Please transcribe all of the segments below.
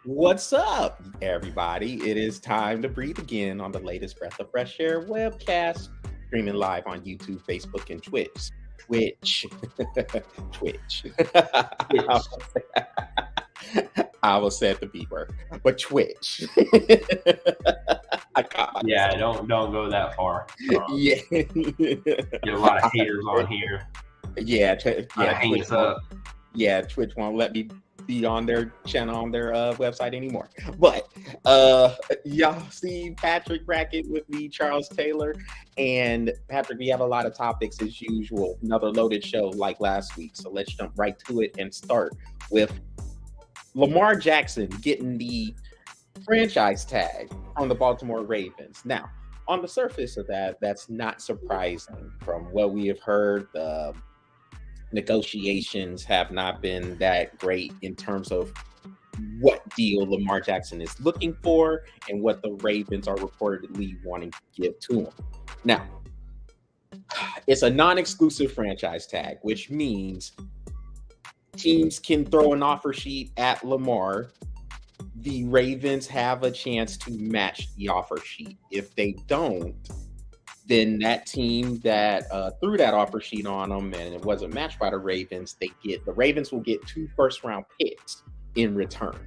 What's up, everybody? It is time to breathe again on the latest Breath of Fresh Air webcast, streaming live on YouTube, Facebook, and Twitch. Twitch. I almost said the B word, but Twitch. I caught Yeah, don't go that far. Yeah. Get a lot of haters on here. Yeah, Twitch up. Yeah, Twitch won't let me be on their channel, on their website anymore. But y'all see Patrick Brackett with me, Charles Taylor. And Patrick, we have a lot of topics as usual. Another loaded show like last week. So let's jump right to it and start with Lamar Jackson getting the franchise tag on the Baltimore Ravens. Now, on the surface of that, that's not surprising. From what we have heard, the negotiations have not been that great in terms of what deal Lamar Jackson is looking for and what the Ravens are reportedly wanting to give to him. Now, it's a non-exclusive franchise tag, which means teams can throw an offer sheet at Lamar. The Ravens have a chance to match the offer sheet. If they don't, then that team that threw that offer sheet on them and it wasn't matched by the Ravens, the Ravens will get 2 first-round picks in return.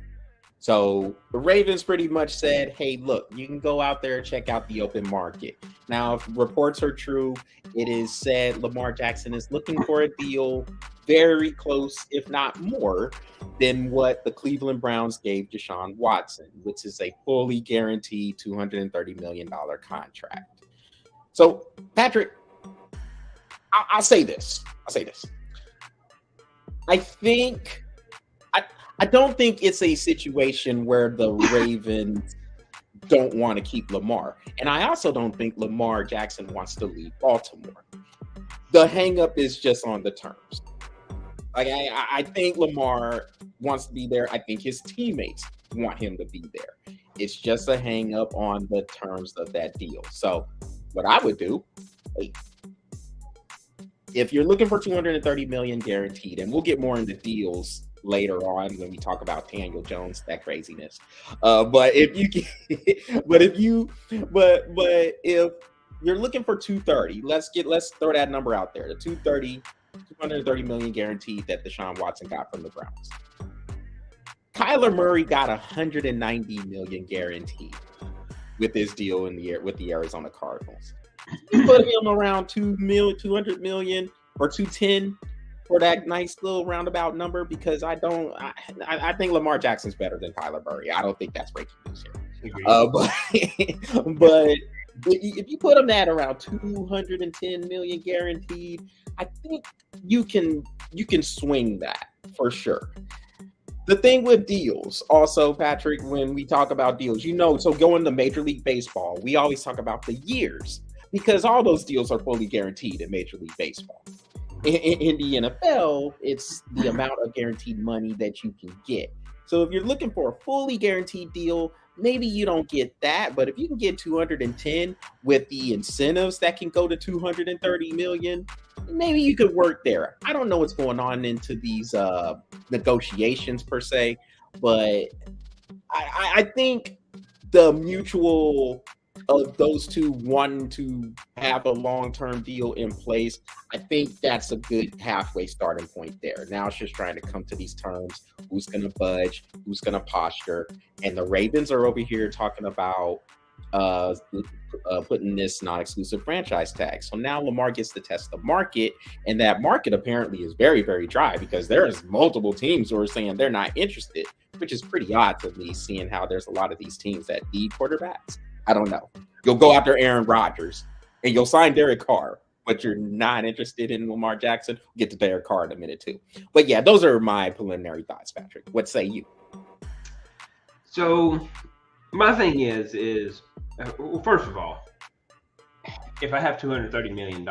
So the Ravens pretty much said, hey, look, you can go out there and check out the open market. Now, if reports are true, it is said Lamar Jackson is looking for a deal very close, if not more, than what the Cleveland Browns gave Deshaun Watson, which is a fully guaranteed $230 million contract. So, Patrick, I'll say this. I don't think it's a situation where the Ravens don't want to keep Lamar. And I also don't think Lamar Jackson wants to leave Baltimore. The hang-up is just on the terms. Like I think Lamar wants to be there. I think his teammates want him to be there. It's just a hang-up on the terms of that deal. So, what I would do, if you're looking for $230 million guaranteed, and we'll get more into deals later on when we talk about Daniel Jones, that craziness. But if you're looking for 230, let's throw that number out there. The 230 million guaranteed that Deshaun Watson got from the Browns. Kyler Murray got 190 million guaranteed with this deal with the Arizona Cardinals. You put him around 200 million or 210 for that nice little roundabout number, because I think Lamar Jackson's better than Kyler Murray. I don't think that's breaking news here. But if you put him at around 210 million guaranteed, I think you can swing that for sure. The thing with deals, also, Patrick, when we talk about deals, so going to Major League Baseball, we always talk about the years, because all those deals are fully guaranteed in Major League Baseball. In the NFL, it's the amount of guaranteed money that you can get. So if you're looking for a fully guaranteed deal, maybe you don't get that, but if you can get 210 with the incentives that can go to 230 million, maybe you could work there. I don't know what's going on into these negotiations per se, but I think the mutual of those two wanting to have a long-term deal in place, I think that's a good halfway starting point there. Now it's just trying to come to these terms. Who's going to budge? Who's going to posture? And the Ravens are over here talking about putting this non-exclusive franchise tag. So now Lamar gets to test the market, and that market apparently is very, very dry, because there's multiple teams who are saying they're not interested, which is pretty odd to me, seeing how there's a lot of these teams that need quarterbacks. I don't know. You'll go after Aaron Rodgers and you'll sign Derek Carr, but you're not interested in Lamar Jackson. We'll get to Derek Carr in a minute too. But yeah, those are my preliminary thoughts, Patrick. What say you? So my thing is well, first of all, if I have $230 million,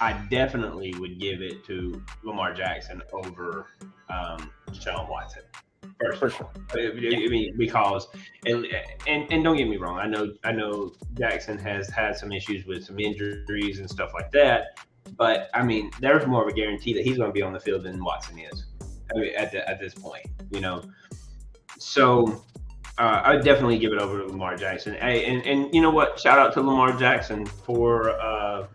I definitely would give it to Lamar Jackson over Deshaun Watson. For sure. I mean, because and don't get me wrong, I know Jackson has had some issues with some injuries and stuff like that, but I mean, there's more of a guarantee that he's going to be on the field than Watson is. I mean, at this point, So I'd definitely give it over to Lamar Jackson. Hey, and you know what? Shout out to Lamar Jackson for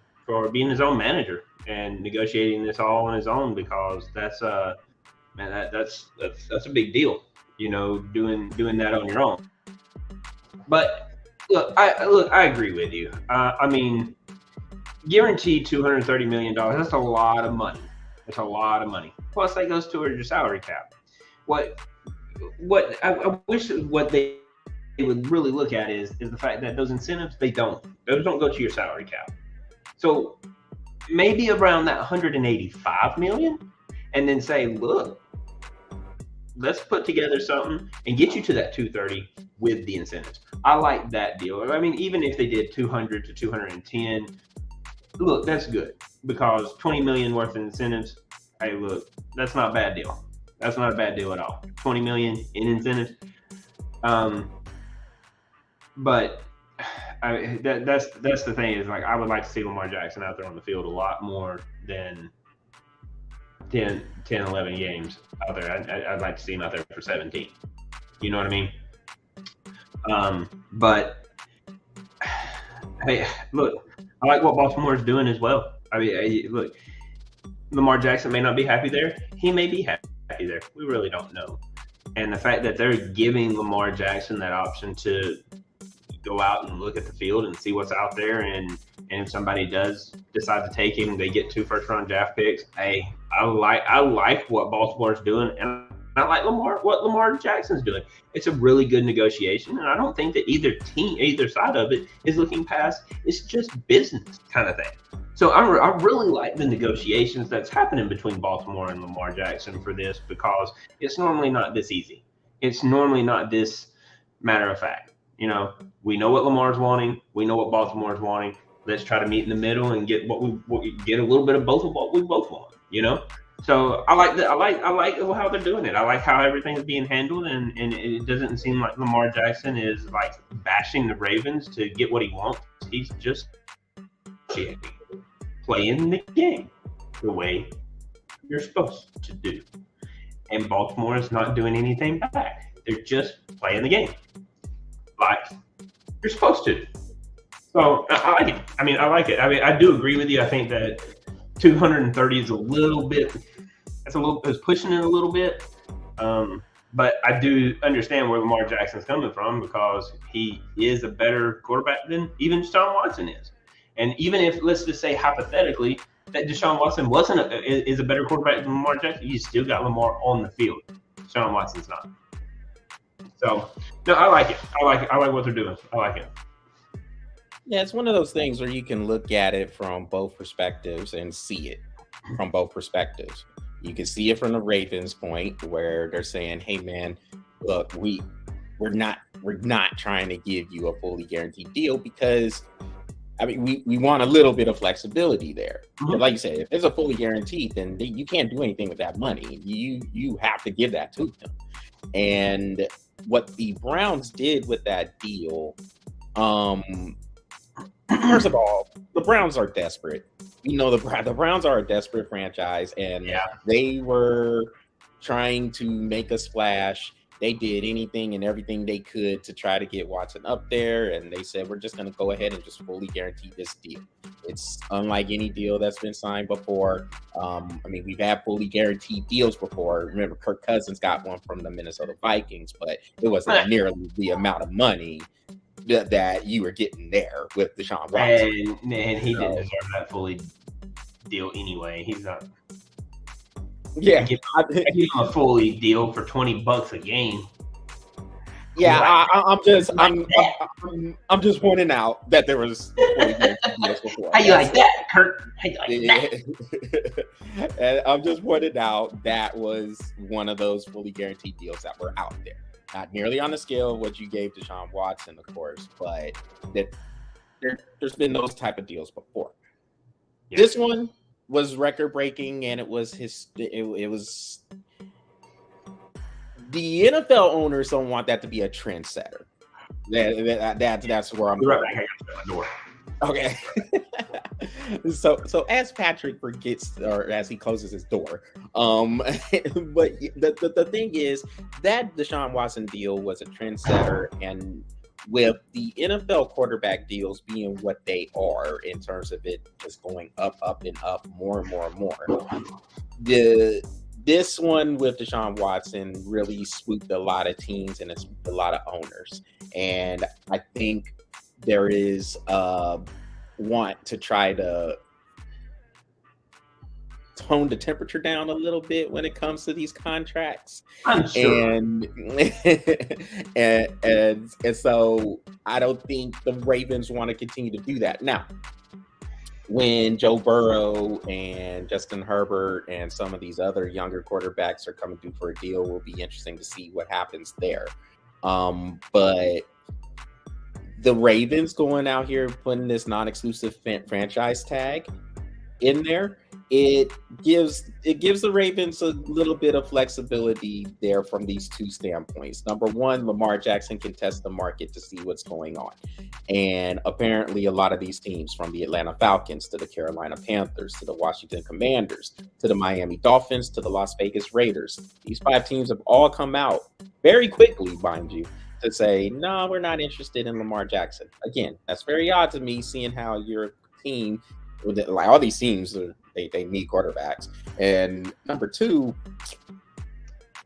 being his own manager and negotiating this all on his own, because that's man, that's a big deal. You know, doing that on your own. But I agree with you. I mean, guaranteed $230 million. That's a lot of money. It's a lot of money. Plus, that goes towards your salary cap. What I wish what they would really look at is the fact that those incentives, those don't go to your salary cap. So maybe around that 185 million, and then say, look, let's put together something and get you to that 230 with the incentives. I like that deal. I mean, even if they did 200 to 210, look, that's good, because 20 million worth of incentives. Hey, look, that's not a bad deal. That's not a bad deal at all. 20 million in incentives. But that's the thing, is like, I would like to see Lamar Jackson out there on the field a lot more than 10, 11 games out there. I'd like to see him out there for 17. You know what I mean? But hey, look, I like what Baltimore is doing as well. I mean, look, Lamar Jackson may not be happy there. He may be happy there. We really don't know. And the fact that they're giving Lamar Jackson that option to go out and look at the field and see what's out there, and if somebody does decide to take him, they get 2 first-round draft picks. Hey, I like what Baltimore's doing, and I like what Lamar Jackson's doing. It's a really good negotiation, and I don't think that either side of it is looking past. It's just business kind of thing. So I really like the negotiations that's happening between Baltimore and Lamar Jackson for this, because it's normally not this easy. It's normally not this matter of fact. You know, we know what Lamar's wanting. We know what Baltimore's wanting. Let's try to meet in the middle and get what we get, a little bit of both of what we both want. You know, so I like that. I like how they're doing it. I like how everything's being handled, and it doesn't seem like Lamar Jackson is like bashing the Ravens to get what he wants. He's just playing the game the way you're supposed to do. And Baltimore is not doing anything back. They're just playing the game like you're supposed to. So I like it. I mean, I do agree with you. I think that 230 is a little bit, it's pushing it a little bit. But I do understand where Lamar Jackson's coming from, because he is a better quarterback than even Deshaun Watson is. And even if, let's just say hypothetically, that Deshaun Watson is a better quarterback than Lamar Jackson, you still got Lamar on the field. Deshaun Watson's not. So, no, I like it. I like what they're doing. I like it. Yeah, it's one of those things where you can look at it from both perspectives and see it from both perspectives. You can see it from the Ravens' point, where they're saying, "Hey, man, look, we're not trying to give you a fully guaranteed deal, because I mean, we want a little bit of flexibility there. Mm-hmm. Like you said, if it's a fully guaranteed, then you can't do anything with that money. You have to give that to them." And what the Browns did with that deal, first of all, the Browns are desperate. You know, the Browns are a desperate franchise, and they were trying to make a splash. They did anything and everything they could to try to get Watson up there, and they said, we're just going to go ahead and just fully guarantee this deal. It's unlike any deal that's been signed before. I mean, we've had fully guaranteed deals before. Remember, Kirk Cousins got one from the Minnesota Vikings, but it wasn't nearly the amount of money that you were getting there with Deshaun Watson. And he didn't deserve that fully deal anyway. He's not. Yeah, give him a fully deal for $20 a game. Yeah, I'm just pointing out that there was fully guaranteed deals before. How you like that, Kurt? How you like that? And I'm just pointing out that was one of those fully guaranteed deals that were out there. Not nearly on the scale of what you gave Deshaun Watson, of course, but that there's been those type of deals before. Yeah. This one was record breaking, and it was it was the NFL owners don't want that to be a trendsetter. That's where I'm right back. I got my door. Okay. So as Patrick forgets, or as he closes his door, but the thing is that Deshaun Watson deal was a trendsetter, and with the NFL quarterback deals being what they are in terms of it just going up, and up, more and more and more, this one with Deshaun Watson really spooked a lot of teams and it spooked a lot of owners. And I think there is want to try to tone the temperature down a little bit when it comes to these contracts. I'm sure. And so I don't think the Ravens want to continue to do that. Now, when Joe Burrow and Justin Herbert and some of these other younger quarterbacks are coming due for a deal, will be interesting to see what happens there. But the Ravens going out here putting this non-exclusive franchise tag in there, it gives the Ravens a little bit of flexibility there from these two standpoints. Number one, Lamar Jackson can test the market to see what's going on. And apparently a lot of these teams, from the Atlanta Falcons to the Carolina Panthers to the Washington Commanders to the Miami Dolphins to the Las Vegas Raiders, these 5 teams have all come out very quickly, mind you, to say, no, we're not interested in Lamar Jackson. Again, that's very odd to me, seeing how your team, like all these teams, they need quarterbacks. And number two,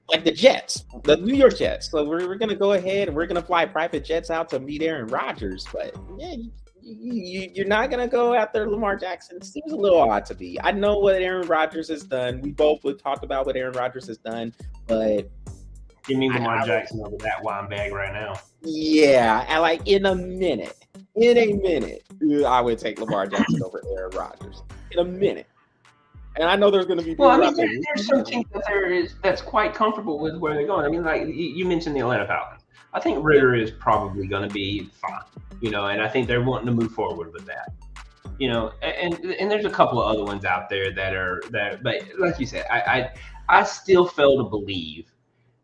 like the Jets, the New York Jets. So we're going to go ahead and we're going to fly private jets out to meet Aaron Rodgers. But yeah, you're not going to go after Lamar Jackson. It seems a little odd to me. I know what Aaron Rodgers has done. We both would talk about what Aaron Rodgers has done, but give me Lamar Jackson over that wine bag right now. Yeah, and like in a minute, I would take Lamar Jackson over Aaron Rodgers. In a minute. And I know there's going to be. Well, I mean, there's some teams that's quite comfortable with where they're going. I mean, like you mentioned the Atlanta Falcons. I think Ritter is probably going to be fine, and I think they're wanting to move forward with that, and there's a couple of other ones out there that, but like you said, I still fail to believe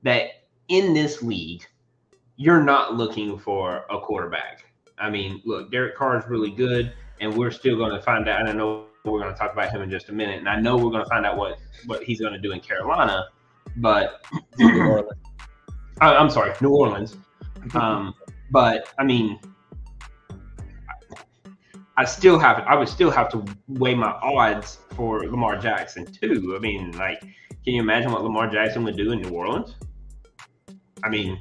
that in this league, you're not looking for a quarterback. I mean, look, Derek Carr is really good, and we're still going to find out. And I know we're going to talk about him in just a minute, and I know we're going to find out what he's going to do in Carolina. But I'm sorry, New Orleans. But I mean, I would still have to weigh my odds for Lamar Jackson too. I mean, like, can you imagine what Lamar Jackson would do in New Orleans? I mean,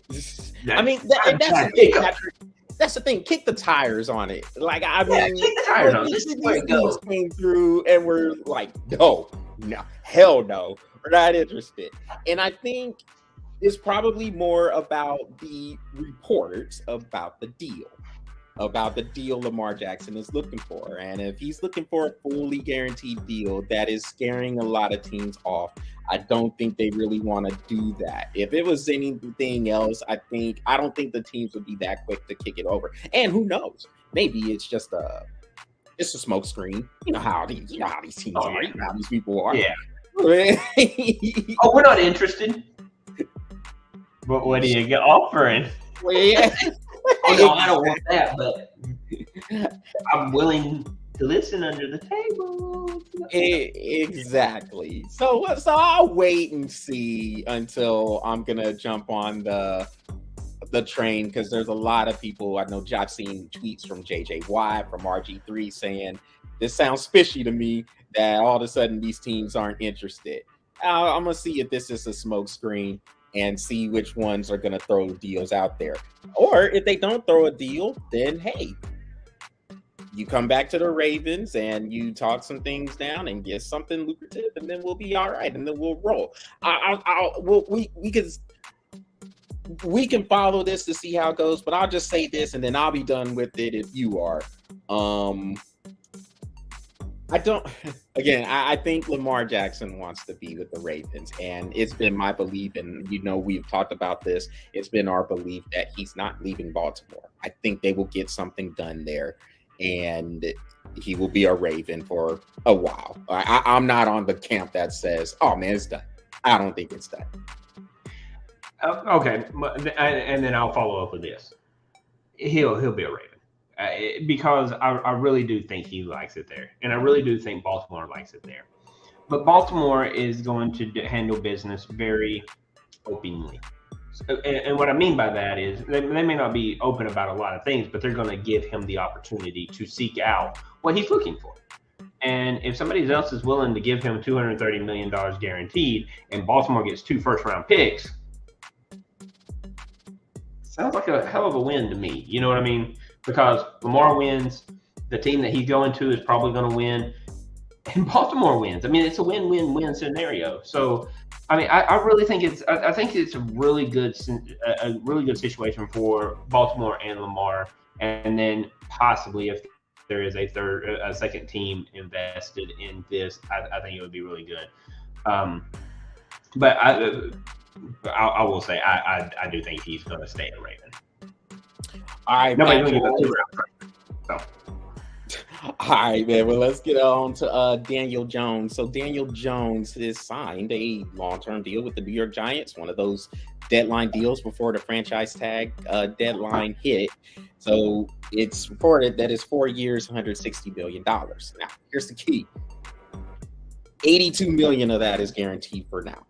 that's the thing, Patrick. That's the thing. Kick the tires on it. Like, I mean, kick the tires on it. This is where it goes. Came through, and we're like, no, hell no, we're not interested. And I think it's probably more about the reports about the deal Lamar Jackson is looking for. And if he's looking for a fully guaranteed deal, that is scaring a lot of teams off. I don't think they really want to do that. If it was anything else, I don't think the teams would be that quick to kick it over. And who knows? Maybe it's just a smoke screen. You know how these teams are. You know how these people are. Yeah. Oh, we're not interested. But what are you offering? Well, yeah. Oh no, I don't want that, but I'm willing to listen under the table. Exactly. So I'll wait and see until I'm gonna jump on the train, because there's a lot of people. I know I've seen tweets from JJ Watt, from RG3 saying this sounds fishy to me, that all of a sudden these teams aren't interested. I'm gonna see if this is a smoke screen and see which ones are going to throw deals out there. Or if they don't throw a deal, then hey, you come back to the Ravens and you talk some things down and get something lucrative, and then we'll be all right, and then we'll roll. We can follow this to see how it goes, but I'll just say this, and then I'll be done with it if you are. I think Lamar Jackson wants to be with the Ravens, and it's been my belief, and we've talked about this, it's been our belief that he's not leaving Baltimore. I think they will get something done there, and he will be a Raven for a while. I'm not on the camp that says, oh man, it's done. I don't think it's done. Okay, and then I'll follow up with this. He'll be a Raven. Because I really do think he likes it there. And I really do think Baltimore likes it there. But Baltimore is going to handle business very openly. And what I mean by that is they may not be open about a lot of things, but they're going to give him the opportunity to seek out what he's looking for. And if somebody else is willing to give him $230 million guaranteed and Baltimore gets 2 first-round picks, sounds like a hell of a win to me. You know what I mean? Because Lamar wins, the team that he's going to is probably going to win, and Baltimore wins. I mean, it's a win-win-win scenario. So, I mean, I really think it's a really good situation for Baltimore and Lamar, and then possibly if there is a second team invested in this, I think it would be really good. But I will say I do think he's going to stay a Raven. All right, nobody's going to get that 2-round. So. All right, man. Well, let's get on to Daniel Jones. So Daniel Jones has signed a long-term deal with the New York Giants, one of those deadline deals before the franchise tag deadline hit. So it's reported that it's 4 years, $160 million. Now, here's the key. $82 million of that is guaranteed for now.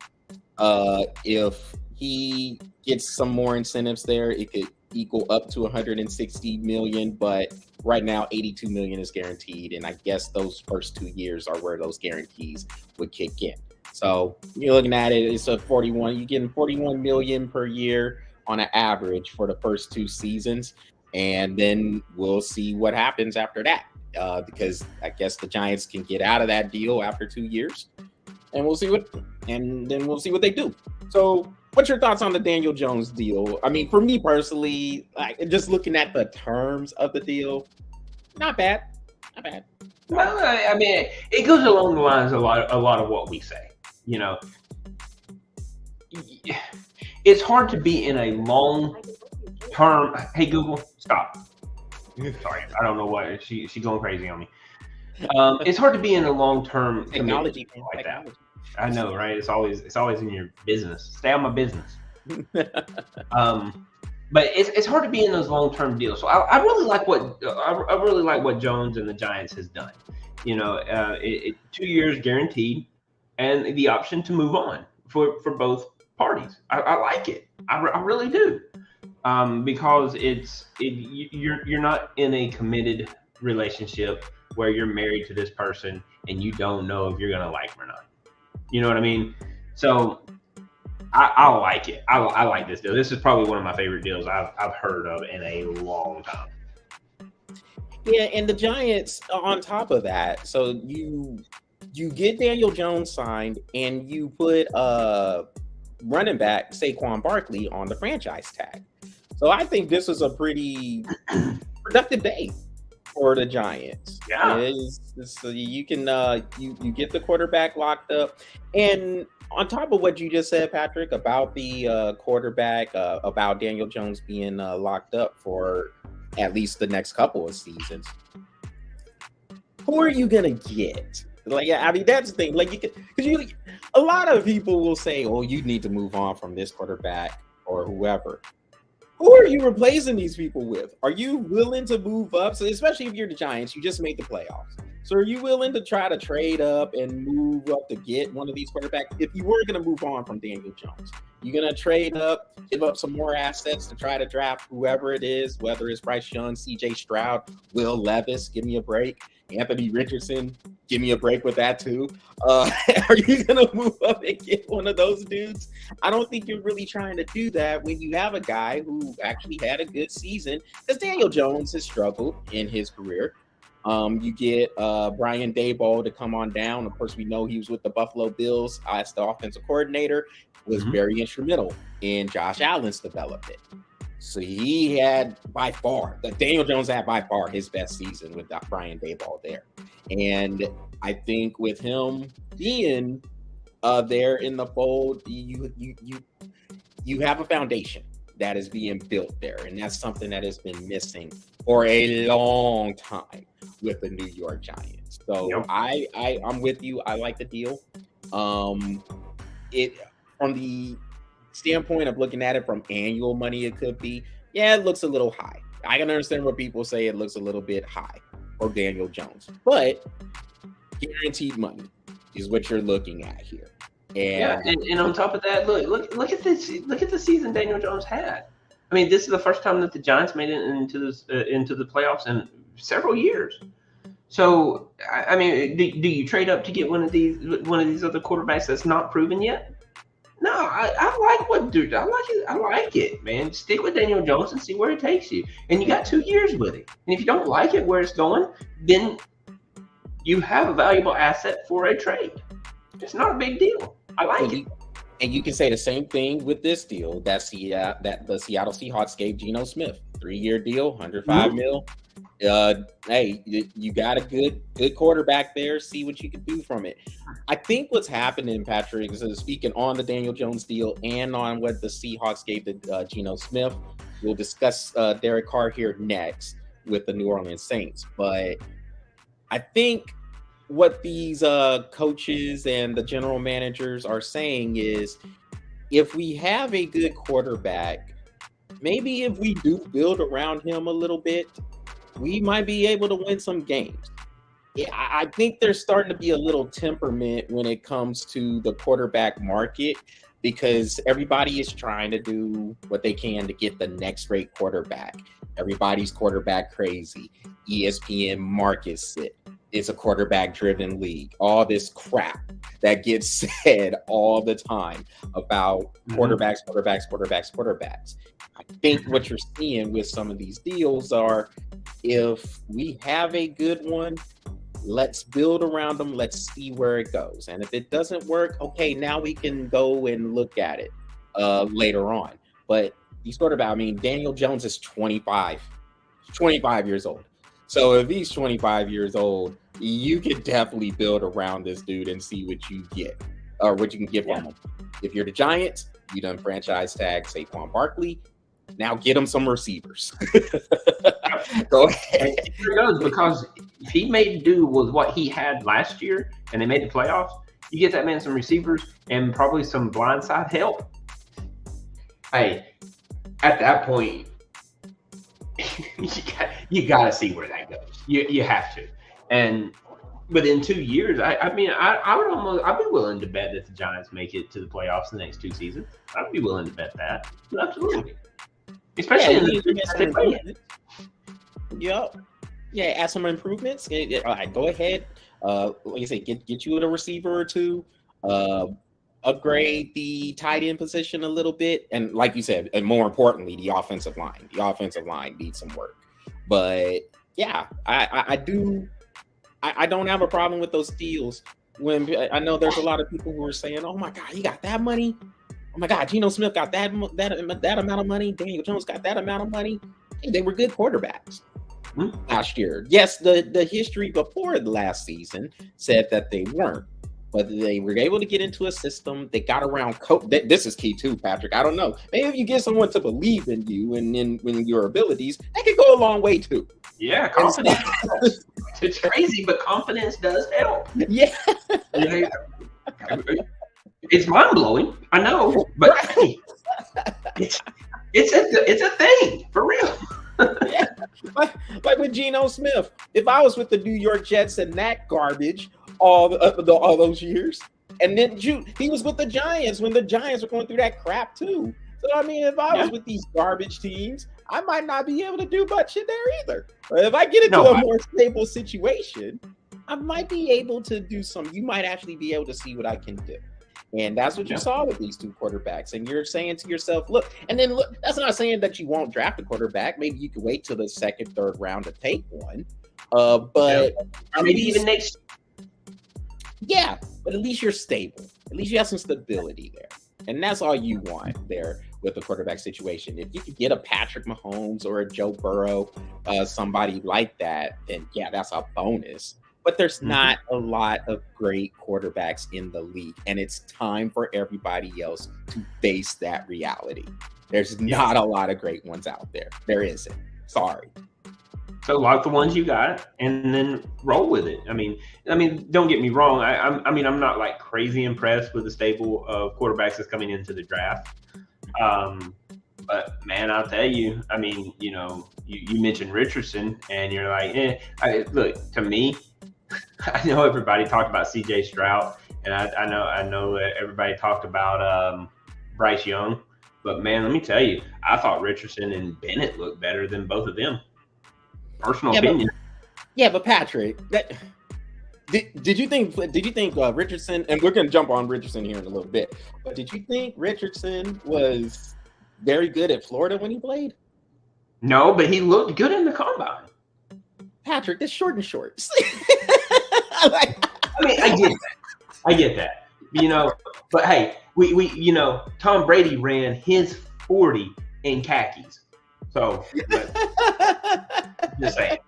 If he gets some more incentives there, it could equal up to $160 million, but right now 82 million is guaranteed, and I guess those first 2 years are where those guarantees would kick in. So you're looking at it, it's a 41, you're getting 41 million per year on an average for the first 2 seasons, and then we'll see what happens after that, because I guess the Giants can get out of that deal after 2 years, and we'll see what they do. So what's your thoughts on the Daniel Jones deal? I mean, for me personally, like just looking at the terms of the deal, not bad. Well, I mean, it goes along the lines of a lot of what we say. You know, it's hard to be in a long term. Hey, Google, stop. Sorry, I don't know why she's going crazy on me. It's hard to be in a long term technology like that. I know, right? It's always in your business. Stay on my business. But it's hard to be in those long term deals. So I really like what Jones and the Giants has done. You know, 2 years guaranteed, and the option to move on for both parties. I like it. I really do, because you're not in a committed relationship where you're married to this person and you don't know if you're gonna like them or not. You know what I mean? So I like it. I like this deal. This is probably one of my favorite deals I've heard of in a long time. Yeah, and the Giants on top of that, so you get Daniel Jones signed and you put running back Saquon Barkley on the franchise tag. So I think this is a pretty productive day for the Giants. Yeah, you can you get the quarterback locked up, and on top of what you just said, Patrick, about the quarterback, about Daniel Jones being locked up for at least the next couple of seasons, who are you gonna get? Like, I mean, that's the thing. Like, a lot of people will say, "Oh, you need to move on from this quarterback or whoever." Who are you replacing these people with? Are you willing to move up? So, especially if you're the Giants, you just made the playoffs. So are you willing to try to trade up and move up to get one of these quarterbacks? If you were going to move on from Daniel Jones, you're going to trade up, give up some more assets to try to draft whoever it is, whether it's Bryce Young, CJ Stroud, Will Levis, give me a break. Anthony Richardson, give me a break with that too. Are you going to move up and get one of those dudes? I don't think you're really trying to do that when you have a guy who actually had a good season, because Daniel Jones has struggled in his career. You get Brian Daboll to come on down. Of course, we know he was with the Buffalo Bills as the offensive coordinator, was very instrumental in Josh Allen's development. So he had Daniel Jones had by far his best season with Brian Daboll there. And I think with him being there in the fold, you have a foundation that is being built there. And that's something that has been missing for a long time with the New York Giants. So yep. I'm with you. I like the deal. It from the standpoint of looking at it from annual money, it could be, it looks a little high. I can understand what people say it looks a little bit high for Daniel Jones, but guaranteed money. is what you're looking at here. And on top of that, look at this. Look at the season Daniel Jones had. I mean, this is the first time that the Giants made it into the playoffs in several years. So, I mean, do you trade up to get one of these other quarterbacks that's not proven yet? No, I like what dude. I like it, man. Stick with Daniel Jones and see where it takes you. And you got 2 years with it. And if you don't like it where it's going, then you have a valuable asset for a trade. It's not a big deal. I like it. And you can say the same thing with this deal that the Seattle Seahawks gave Geno Smith. 3-year deal, $105 million. Hey, you got a good quarterback there. See what you can do from it. I think what's happening, Patrick, is speaking on the Daniel Jones deal and on what the Seahawks gave to Geno Smith. We'll discuss Derek Carr here next with the New Orleans Saints. But I think what these coaches and the general managers are saying is, if we have a good quarterback, maybe if we do build around him a little bit, we might be able to win some games. Yeah, I think there's starting to be a little temperament when it comes to the quarterback market, because everybody is trying to do what they can to get the next great quarterback. Everybody's quarterback crazy. ESPN markets it. It's a quarterback-driven league. All this crap that gets said all the time about quarterbacks. I think what you're seeing with some of these deals are, if we have a good one, let's build around them. Let's see where it goes. And if it doesn't work, okay, now we can go and look at it later on. But these quarterbacks, I mean, Daniel Jones is 25 years old. So if he's 25 years old, you could definitely build around this dude and see what you get, or what you can get from him. If you're the Giants, you done franchise tag Saquon Barkley. Now get him some receivers. Go ahead. Because if he made do with what he had last year and they made the playoffs, you get that man some receivers and probably some blindside help. Hey, at that point, you got to see where that goes. You have to. And within 2 years, I'd be willing to bet that the Giants make it to the playoffs the next 2 seasons. I'd be willing to bet that. Absolutely. Especially in the add some improvements. All right, go ahead. Like I say, get you a receiver or two. Upgrade the tight end position a little bit, and like you said, and more importantly, the offensive line. The offensive line needs some work. But yeah, I don't have a problem with those deals. When I know there's a lot of people who are saying, "Oh my God, he got that money! Oh my God, Geno Smith got that amount of money. Daniel Jones got that amount of money." Hey, they were good quarterbacks last year. Yes, the history before the last season said that they weren't. But they were able to get into a system. They got around coach. This is key too, Patrick. I don't know. Maybe if you get someone to believe in you and in your abilities, that could go a long way too. Yeah, confidence. It's crazy, but confidence does help. Yeah. It's mind blowing. I know, but hey, it's a thing for real. Yeah. Like with Geno Smith. If I was with the New York Jets and that garbage all those years, and then he was with the Giants when the Giants were going through that crap too. So I mean, if I was with these garbage teams, I might not be able to do much in there either. But if I get into a more stable situation, I might be able to do some. You might actually be able to see what I can do. And that's what you saw with these 2 quarterbacks. And you're saying to yourself, look, that's not saying that you won't draft a quarterback. Maybe you can wait till the 2nd, 3rd round to take one. But or maybe even next. Yeah, but at least you're stable. At least you have some stability there. And that's all you want there with the quarterback situation. If you could get a Patrick Mahomes or a Joe Burrow, somebody like that, then yeah, that's a bonus. But there's not a lot of great quarterbacks in the league, and it's time for everybody else to face that reality. There's not a lot of great ones out there. There isn't. Sorry. So like the ones you got, and then roll with it. I mean, don't get me wrong. I'm not like crazy impressed with the stable of quarterbacks that's coming into the draft. But man, I'll tell you. I mean, you mentioned Richardson, and you're like, look, to me, I know everybody talked about C.J. Stroud And I know that everybody talked about Bryce Young, but man, let me tell you, I thought Richardson and Bennett looked better than both of them. Personal opinion. But Patrick, did you think Richardson? And we're going to jump on Richardson here in a little bit. But did you think Richardson was very good at Florida when he played? No, but he looked good in the combine. Patrick, that's short and shorts. I get that. But hey, we Tom Brady ran his 40 in khakis. So just saying.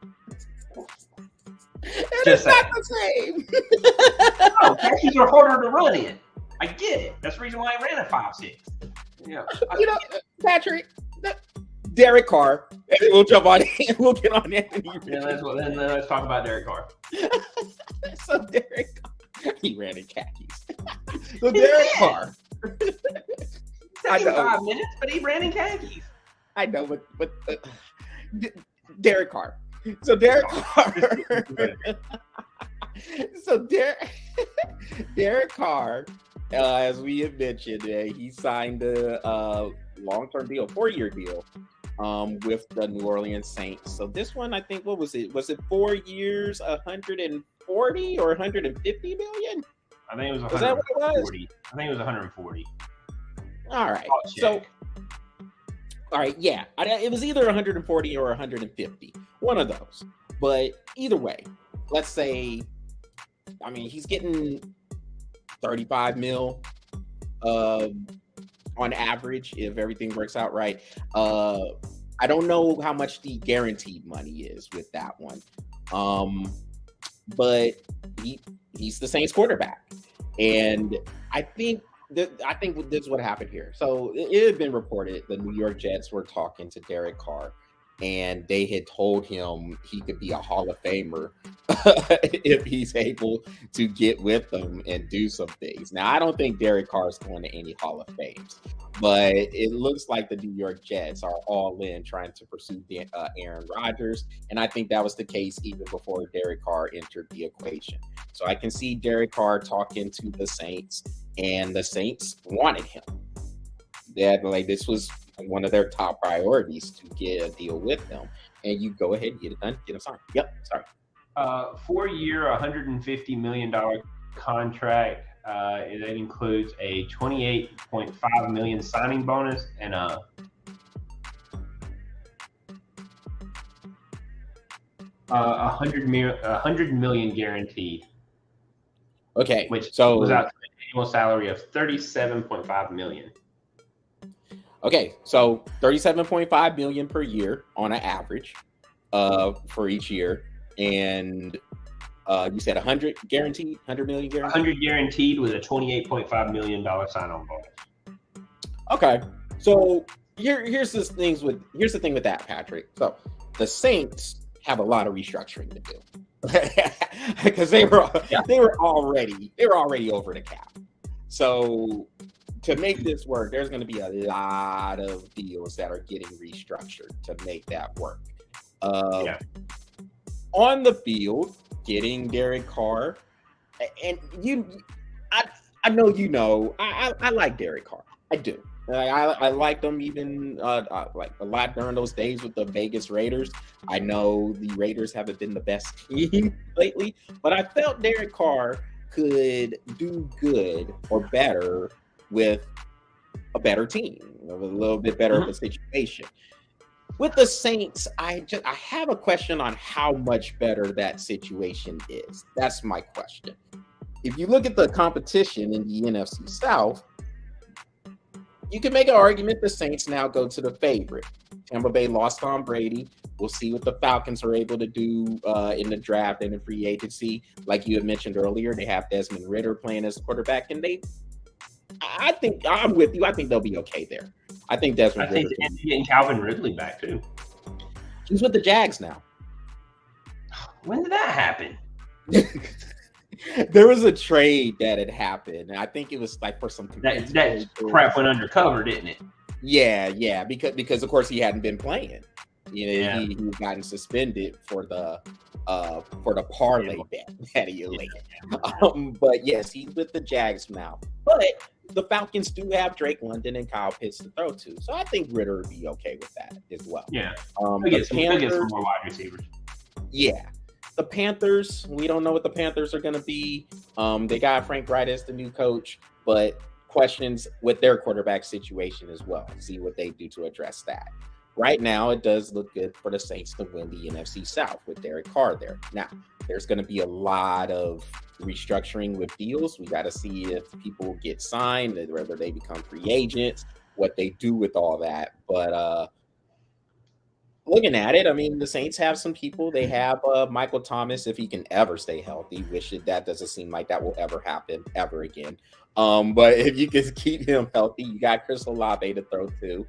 It's not the same. No, khakis are harder to run in. I get it. That's the reason why I ran a 5'6". Patrick, Derek Carr. We'll jump on it. We'll get on Anthony. Let's talk about Derek Carr. So Derek Carr, he ran in khakis. So Derek Carr. I know 5 minutes, but he ran in khakis. I know, but Derek Carr. So Derek Carr. Derek Carr, as we have mentioned, he signed a long-term deal, 4-year deal, with the New Orleans Saints. So this one, I think, what was it? Was it 4 years, 140 or 150 million? I think it was 140. Is that what it was? I think it was 140. All right. So, all right, yeah. It was either 140 or 150. One of those. But either way, let's say, I mean, he's getting 35 mil on average if everything works out right. I don't know how much the guaranteed money is with that one. But he's the Saints quarterback. And I think this is what happened here. So it had been reported the New York Jets were talking to Derek Carr, and they had told him he could be a Hall of Famer if he's able to get with them and do some things. Now, I don't think Derek Carr is going to any Hall of Fames, but it looks like the New York Jets are all in trying to pursue Aaron Rodgers, and I think that was the case even before Derek Carr entered the equation. So I can see Derek Carr talking to the Saints, and the Saints wanted him. This was one of their top priorities to get a deal with them, and you go ahead and get it done, get him signed. Yep, sorry. 4-year, $150 million contract. That includes a $28.5 million signing bonus and a $100 million guaranteed. Okay, which was out to an annual salary of $37.5 million. Okay, so $37.5 million per year on an average for each year, and you said 100 guaranteed, 100 million guaranteed. 100 guaranteed with a $28.5 million sign-on bonus. Okay, so here's the thing with that, Patrick. So the Saints have a lot of restructuring to do because they were already over the cap. So to make this work, there's going to be a lot of deals that are getting restructured to make that work. On the field, getting Derek Carr, and I know I like Derek Carr. I do. I liked him even like a lot during those days with the Vegas Raiders. I know the Raiders haven't been the best team lately, but I felt Derek Carr could do good or better with a better team, a little bit better of a situation. With the Saints, I have a question on how much better that situation is. That's my question. If you look at the competition in the NFC South, you can make an argument the Saints now go to the favorite. Tampa Bay lost Tom Brady. We'll see what the Falcons are able to do in the draft and in free agency. Like you had mentioned earlier, they have Desmond Ridder playing as quarterback, and I think I'm with you. I think they'll be okay there. I think Desmond Ridder. I think getting Calvin Ridley back too. He's with the Jags now. When did that happen? There was a trade that had happened. I think it was like for some that crap went undercover, didn't it? Yeah, because of course he hadn't been playing. He's gotten suspended for the parlay bet that he laid. But yes, he's with the Jags now. But the Falcons do have Drake London and Kyle Pitts to throw to, so I think Ritter would be okay with that as well. Yeah, the get some Panthers, more wide receivers. Yeah, the Panthers. We don't know what the Panthers are going to be. They got Frank Wright as the new coach, but questions with their quarterback situation as well. See what they do to address that. Right now, it does look good for the Saints to win the NFC South with Derek Carr there. Now, there's going to be a lot of restructuring with deals. We got to see if people get signed, whether they become free agents, what they do with all that. But looking at it, I mean, the Saints have some people. They have Michael Thomas, if he can ever stay healthy, which that doesn't seem like that will ever happen ever again. But if you can keep him healthy, you got Chris Olave to throw to.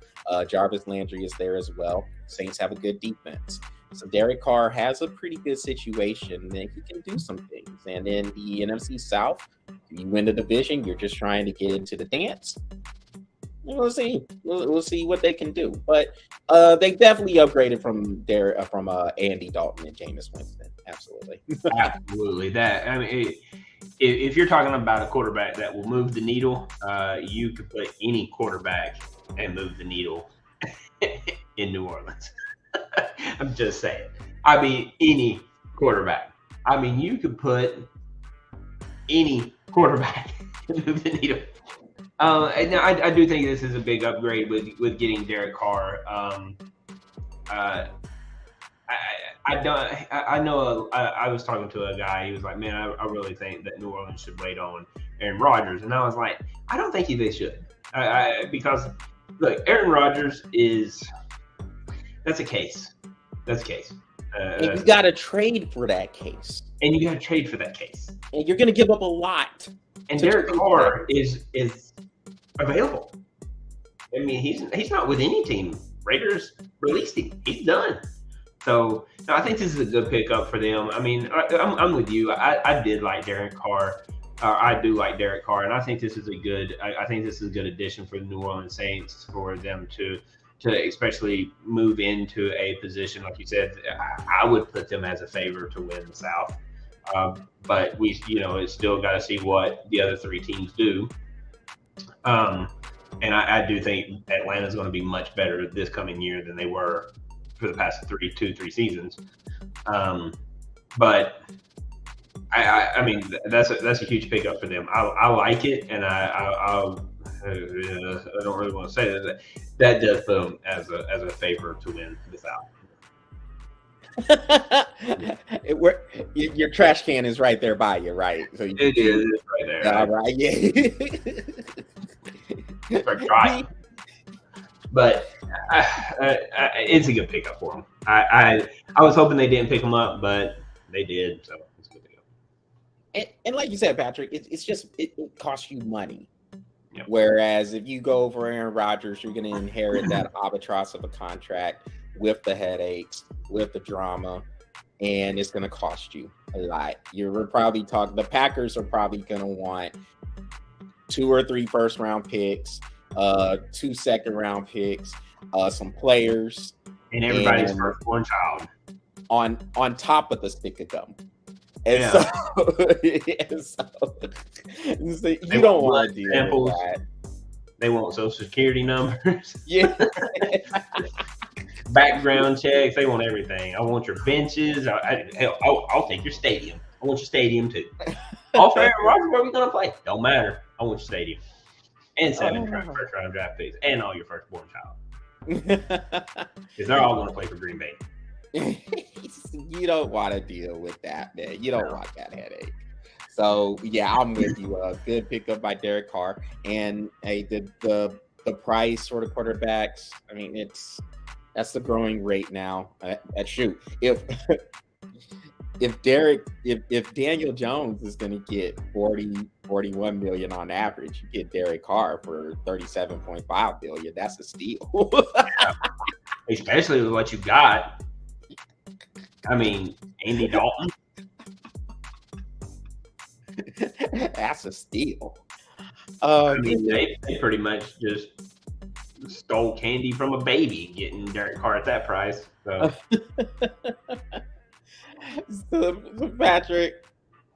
Jarvis Landry is there as well. Saints have a good defense. So Derek Carr has a pretty good situation, and he can do some things. And in the NFC South, if you win the division, you're just trying to get into the dance. We'll see. We'll see what they can do. But they definitely upgraded from Andy Dalton and Jameis Winston. Absolutely. Absolutely. That, I mean, if you're talking about a quarterback that will move the needle, you could put any quarterback and move the needle in New Orleans. I'm just saying. I mean, any quarterback. I mean, you could put any quarterback and move the needle. And I do think this is a big upgrade with getting Derek Carr. I was talking to a guy. He was like, "Man, I really think that New Orleans should wait on Aaron Rodgers," and I was like, "I don't think they should," because look, Aaron Rodgers that's a case. That's a case. And you got to trade for that case. And you got to trade for that case. And you're going to give up a lot. And Derek Carr is available. I mean, he's not with any team. Raiders released him. He's done. So no, I think this is a good pickup for them. I mean, I'm with you. I did like Derek Carr. I do like Derek Carr, and I think this is a good. I think this is a good addition for the New Orleans Saints for them to especially move into a position like you said. I would put them as a favorite to win the South, but it's still got to see what the other three teams do. And I do think Atlanta's going to be much better this coming year than they were for the past three seasons. But I mean, that's a huge pickup for them. I like it, and I don't really want to say that does put them as a favor to win the South. Your trash can is right there by you, right? So it is right there. All right, yeah. But it's a good pickup for them. I was hoping they didn't pick them up, but they did, so it's good to go. And like you said, Patrick, it's just it costs you money. Yep. Whereas if you go for Aaron Rodgers, you're going to inherit that albatross of a contract with the headaches, with the drama, and it's going to cost you a lot. You're probably talking. The Packers are probably going to want 2 or 3 first-round picks, 2 second-round picks, some players, and everybody's firstborn child on top of the stick of gum. And yeah. so you don't want to do that. They want social security numbers. Yeah. Background checks. They want everything. I want your benches. I'll take your stadium. I want your stadium too. All fair, Roger, where are we going to play? Don't matter. I want your stadium. And 7 first-round draft picks. And all your firstborn child. Because they're all going to play for Green Bay. You don't want to deal with that, man. You don't want that headache. So yeah, I'm with you. A good pickup by Derek Carr, and the price for the quarterbacks. I mean, that's the growing rate now. Shoot, if Daniel Jones is going to get 41 million on average, you get Derek Carr for 37.5 billion. That's a steal. Especially with what you got. I mean, Andy Dalton. That's a steal. I mean, they pretty much just stole candy from a baby getting Derek Carr at that price. So, so Patrick,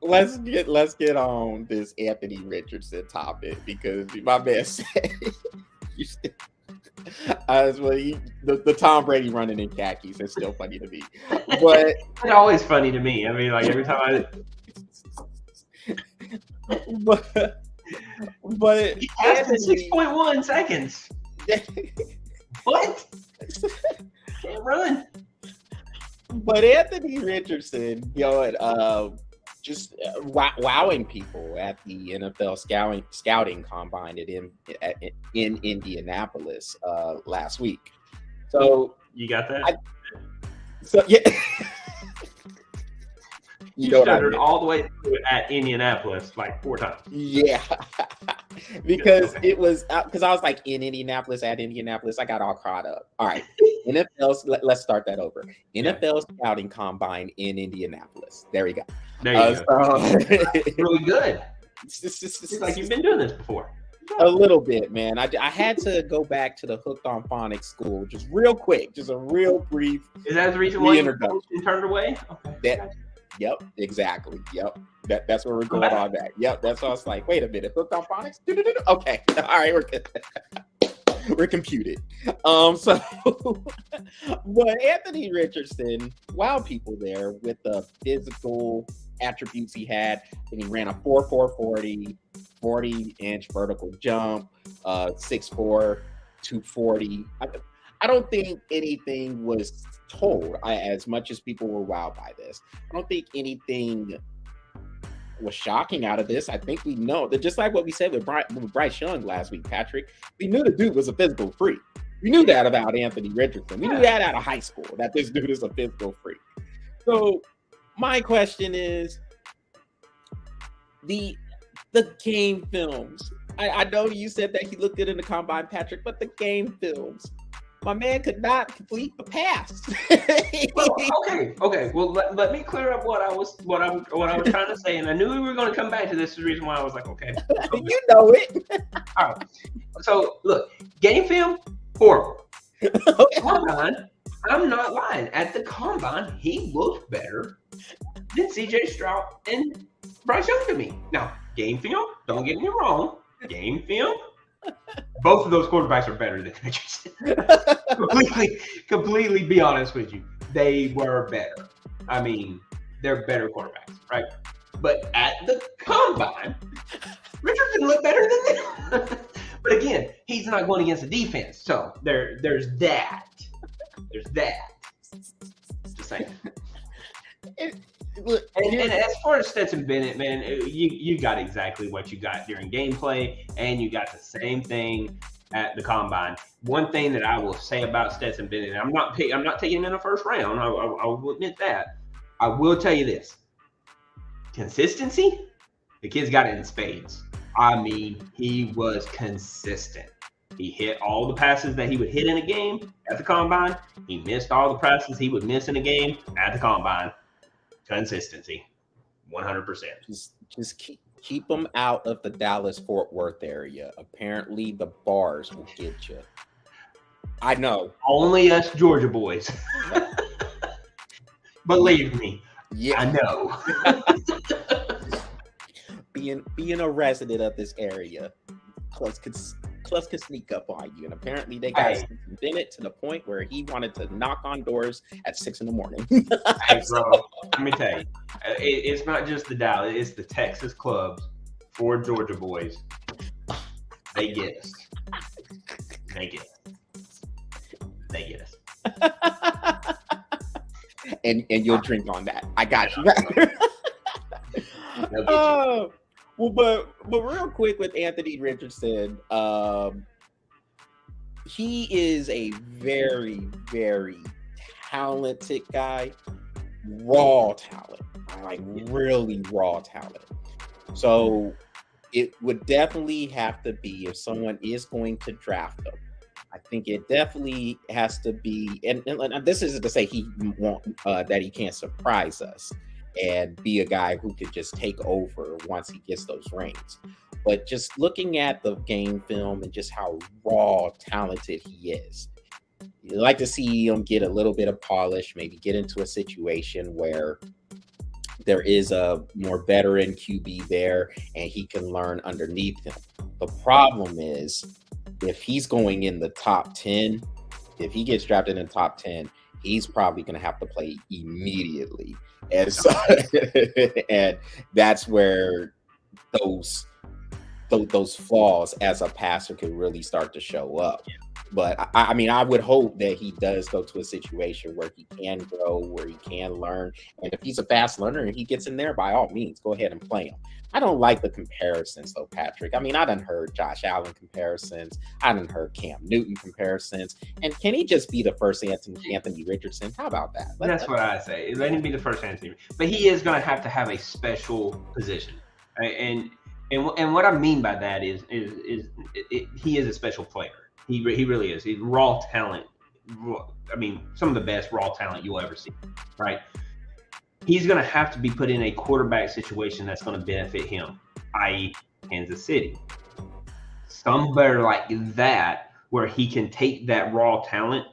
let's get on this Anthony Richardson topic because my man said the Tom Brady running in khakis is still funny to me, but it's always funny to me. I mean, like every time but he lasted 6.1 seconds. What? Can't run. But Anthony Richardson, just wowing people at the NFL scouting combine in Indianapolis last week. So you got that? Yeah. You stuttered all the way through it at Indianapolis like 4 times. Yeah. Because it was because I was like in Indianapolis at Indianapolis. I got all caught up. All right. Let's start that over. NFL scouting combine in Indianapolis. There we go. There you go. Really good. It's like you've been doing this before. A little bit, man. I had to go back to the Hooked on Phonics school just real quick, just a real brief. Is that the reason why you turned away? Okay. Yep, exactly. Yep. That's where we're going on that. Yep, that's why I was like, wait a minute, Hooked on Phonics? Okay. All right, we're computed. But Anthony Richardson wowed people there with the physical attributes he had. And he ran a 4.4 40-inch vertical jump, 6'4", 240. I don't think anything was told, as much as people were wowed by this. I don't think anything was shocking out of this. I think we know that, just like what we said with Bryce Young last week, Patrick, we knew the dude was a physical freak. We knew that about Anthony Richardson. We knew that out of high school, that this dude is a physical freak. So my question is, the game films. I know you said that he looked good in the combine, Patrick, but the game films, my man could not complete the pass. Okay. Well, let me clear up what I was trying to say, and I knew we were going to come back to this. Is the reason why I was like, okay, you know it. All right. So look, game film, horrible. Combine, I'm not lying. At the combine, he looked better than C.J. Stroud and Bryce Young to me. Now, game film, don't get me wrong. Game film, both of those quarterbacks are better than Richardson. completely be honest with you. They were better. I mean, they're better quarterbacks, right? But at the combine, Richardson looked better than them. But again, he's not going against the defense. So there's that. There's that. Just saying. And as far as Stetson Bennett, man, you got exactly what you got during gameplay, and you got the same thing at the combine. One thing that I will say about Stetson Bennett, and I'm not taking him in the first round. I will admit that. I will tell you this: consistency. The kid's got it in spades. I mean, he was consistent. He hit all the passes that he would hit in a game at the combine. He missed all the passes he would miss in a game at the combine. Consistency, 100%. Just keep them out of the Dallas-Fort Worth area. Apparently, the bars will get you. I know. Only us Georgia boys. Believe me. Yeah, I know. being a resident of this area, Clubs could sneak up on you, and apparently they got Bennett to the point where he wanted to knock on doors at 6 a.m. Hey, bro, let me tell you, it's not just the Dallas; it's the Texas clubs for Georgia boys. They get us. They get us. And you'll drink on that. I got you. Well, but real quick with Anthony Richardson, he is a very, very talented guy, raw talent, like really raw talent. So it would definitely have to be, if someone is going to draft him, I think it definitely has to be, and this isn't to say he won't, that he can't surprise us. and be a guy who could just take over once he gets those rings. But just looking at the game film and just how raw talented he is, you like to see him get a little bit of polish, maybe get into a situation where there is a more veteran QB there and he can learn underneath him. The problem is if he's going in the top 10, if he gets drafted in the top 10, he's probably going to have to play immediately. And so, and that's where those flaws as a passer could really start to show up. But I mean, I would hope that he does go to a situation where he can grow, where he can learn. And if he's a fast learner and he gets in there, by all means, go ahead and play him. I don't like the comparisons, though, Patrick. I mean, I done heard Josh Allen comparisons. I done heard Cam Newton comparisons. And can he just be the first Anthony Richardson? How about that? That's what I say. Let him be the first Anthony. But he is going to have a special position. Right? And what I mean by that is he is a special player. He really is. He's raw talent. I mean, some of the best raw talent you'll ever see, right? He's going to have to be put in a quarterback situation that's going to benefit him, i.e. Kansas City. Somewhere like that where he can take that raw talent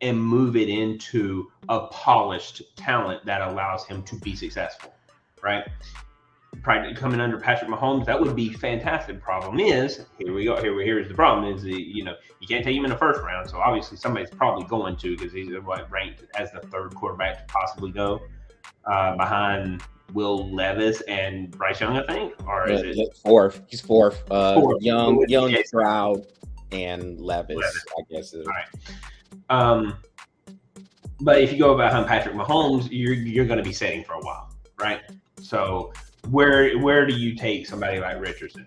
and move it into a polished talent that allows him to be successful, right? Probably coming under Patrick Mahomes, that would be fantastic. Problem is, here's the problem is, you can't take him in the first round. So obviously somebody's probably going to, because he's ranked as the third quarterback to possibly go behind Will Levis and Bryce Young, I think. Or is it fourth? He's fourth. Young, Stroud, and Levis, I guess. All right. But if you go behind Patrick Mahomes, you're going to be setting for a while, right? So where do you take somebody like Richardson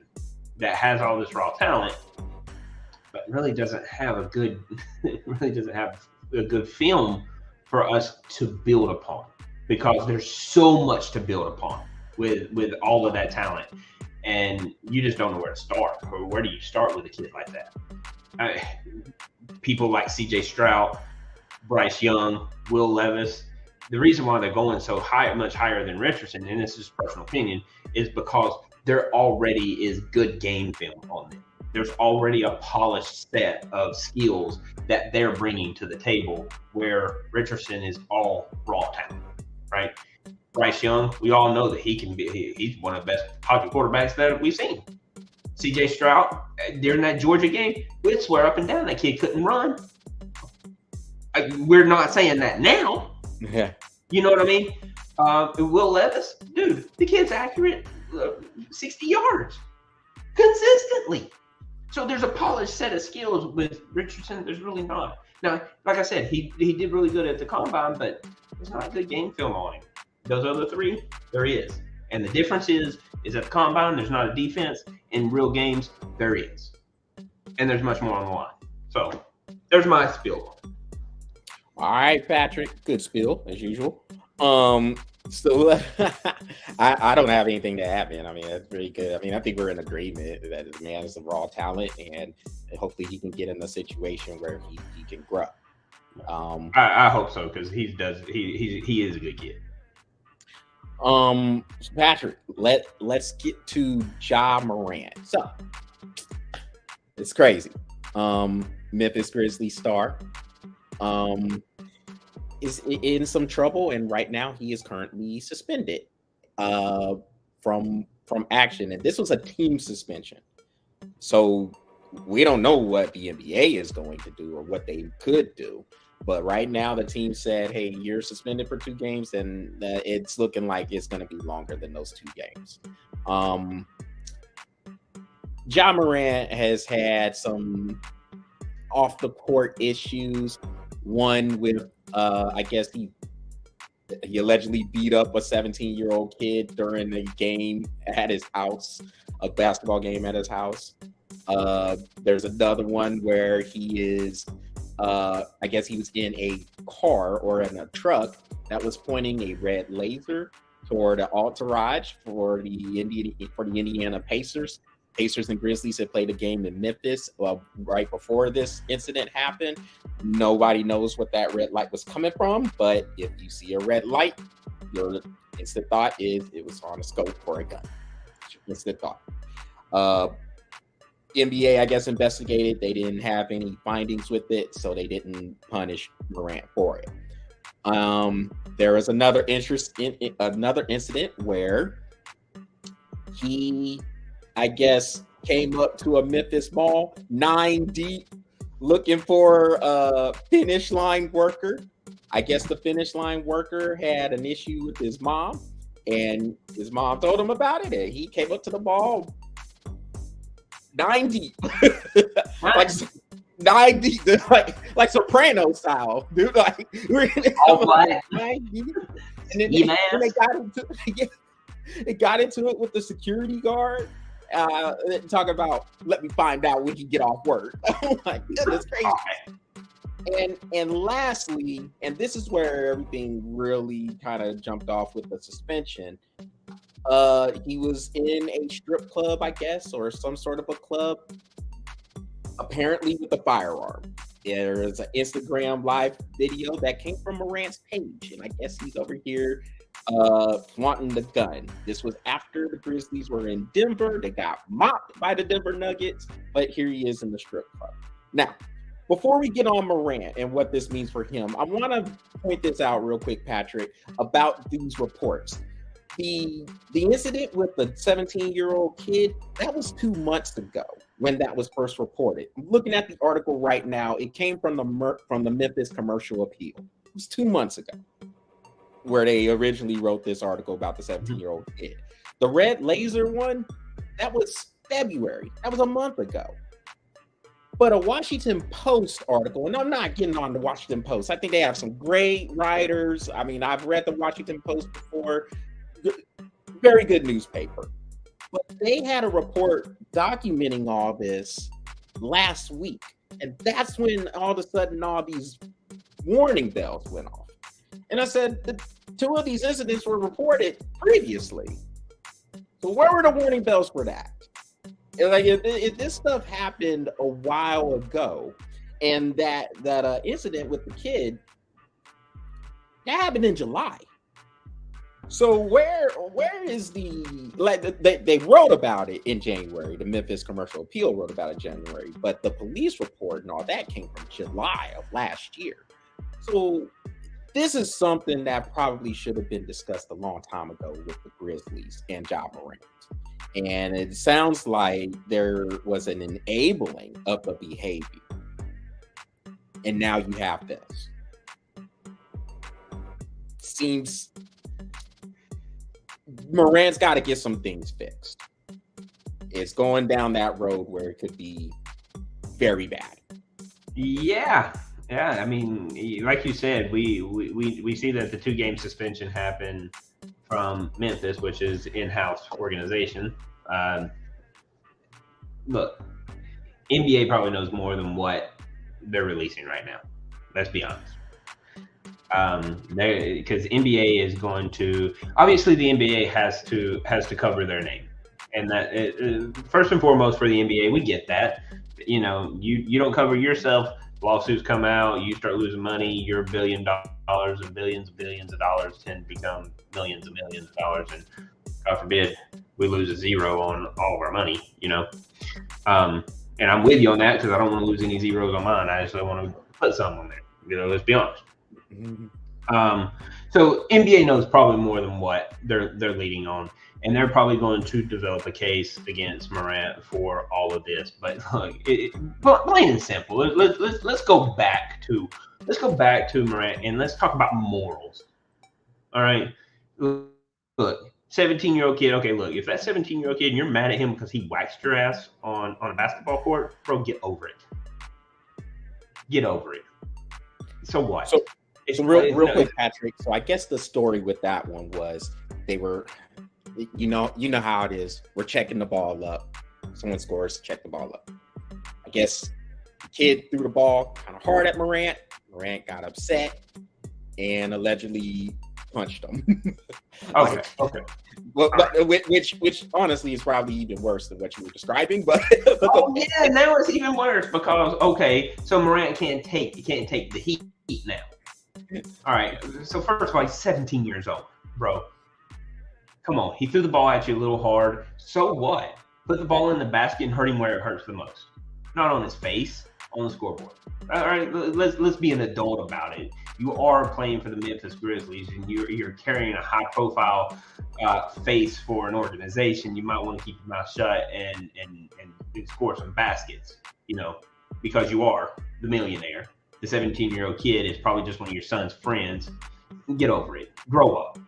that has all this raw talent, but really doesn't have a good film for us to build upon? Because there's so much to build upon with all of that talent, and you just don't know where to start. Or where do you start with a kid like that? People like C.J. Stroud, Bryce Young, Will Levis. The reason why they're going so high, much higher than Richardson, and this is personal opinion, is because there already is good game film on them. There's already a polished set of skills that they're bringing to the table, where Richardson is all raw talent, right? Bryce Young, we all know that he's one of the best pocket quarterbacks that we've seen. C.J. Stroud, during that Georgia game, we'd swear up and down that kid couldn't run. We're not saying that now. Yeah. You know what I mean? Will Levis, dude, the kid's accurate 60 yards consistently. So there's a polished set of skills with Richardson. There's really not. Now, like I said, he did really good at the combine, but there's not a good game film on him. Those other three, there is. And the difference is at the combine, there's not a defense. In real games, there is. And there's much more on the line. So there's my spiel. All right, Patrick. Good spiel, as usual. So I don't have anything to add, man. I mean, that's pretty good. I mean, I think we're in agreement that the man is a raw talent, and hopefully he can get in a situation where he can grow. I hope so, because he is a good kid. Patrick, let's get to Ja Morant. So it's crazy. Memphis Grizzlies star is in some trouble, and right now he is currently suspended from action, and this was a team suspension. So we don't know what the NBA is going to do or what they could do. But right now, the team said, hey, you're suspended for 2 games, and it's looking like it's going to be longer than those 2 games. Ja Morant has had some off-the-court issues. One with, I guess he allegedly beat up a 17-year-old kid during a game at his house, a basketball game at his house. There's another one where he is... I guess he was in a car or in a truck that was pointing a red laser toward an entourage for the Indiana Pacers. Pacers and Grizzlies had played a game in Memphis right before this incident happened. Nobody knows what that red light was coming from, but if you see a red light, you're Instant thought is it was on a scope for a gun. Instant thought. Uh, NBA, I guess, investigated. They didn't have any findings with it, so they didn't punish Morant for it. There was another incident where he, I guess, came up to a Memphis mall 9 deep looking for a finish line worker. I guess the finish line worker had an issue with his mom, and his mom told him about it, and he came up to the mall 9 deep. Like 9 deep, like Soprano style, dude. Like all black. 9 deep. And then they got into it with the security guard. Talk about, let me find out when you get off work. Oh my goodness, crazy. And lastly, and this is where everything really kind of jumped off with the suspension. He was in a strip club, I guess, or some sort of a club, apparently with a firearm. There is an Instagram live video that came from Morant's page, and I guess he's over here flaunting the gun. This was after the Grizzlies were in Denver. They got mopped by the Denver Nuggets, but here he is in the strip club. Now, before we get on Morant and what this means for him, I want to point this out real quick, Patrick, about these reports. The incident with the 17-year-old kid, that was 2 months ago when that was first reported. I'm looking at the article right now. It came from the Memphis Commercial Appeal. It was 2 months ago where they originally wrote this article about the 17-year-old kid. The red laser one, that was February. That was a month ago. But a Washington Post article, and I'm not getting on the Washington Post. I think they have some great writers. I mean, I've read the Washington Post before. Very good newspaper. But they had a report documenting all this last week. And that's when all of a sudden all these warning bells went off. And I said, 2 of these incidents were reported previously. So where were the warning bells for that? Like if this stuff happened a while ago, and that incident with the kid, that happened in July. So where is they wrote about it in January. The Memphis Commercial Appeal wrote about it in January, but the police report and all that came from July of last year. So this is something that probably should have been discussed a long time ago with the Grizzlies and Ja Morant. And it sounds like there was an enabling of the behavior. And now you have this. Seems Morant's got to get some things fixed. It's going down that road where it could be very bad. Yeah. I mean, like you said, we see that the 2-game suspension happened from Memphis, which is in-house organization. Look, NBA probably knows more than what they're releasing right now. Let's be honest. Because NBA is going to, obviously the NBA has to cover their name, and that first and foremost for the NBA, we get that. You know, you don't cover yourself. Lawsuits come out, you start losing money, your $1 billion and billions of dollars tend to become millions and millions of dollars, and God forbid we lose a zero on all of our money, you know. And I'm with you on that because I don't want to lose any zeros on mine. I just don't want to put some on there. You know, let's be honest. Mm-hmm. So NBA knows probably more than what they're leading on, and they're probably going to develop a case against Morant for all of this. But look, plain and simple. Let's go back to Morant and let's talk about morals. All right, look, 17-year-old kid. Okay, look, if that 17-year-old kid and you're mad at him because he waxed your ass on a basketball court, bro, get over it. Get over it. So what? So real quick, Patrick. So I guess the story with that one was they were, you know how it is. We're checking the ball up. Someone scores, check the ball up. I guess the kid threw the ball kind of hard at Morant. Morant got upset and allegedly punched him. Okay. Well, which honestly is probably even worse than what you were describing. But yeah, now it's even worse because so Morant can't take the heat now. All right. So first of all, he's 17 years old, bro. Come on, he threw the ball at you a little hard. So what? Put the ball in the basket and hurt him where it hurts the most. Not on his face, on the scoreboard. All right, let's be an adult about it. You are playing for the Memphis Grizzlies, and you're carrying a high-profile face for an organization. You might want to keep your mouth shut and score some baskets, because you are the millionaire. The 17-year-old kid is probably just one of your son's friends. Get over it. Grow up.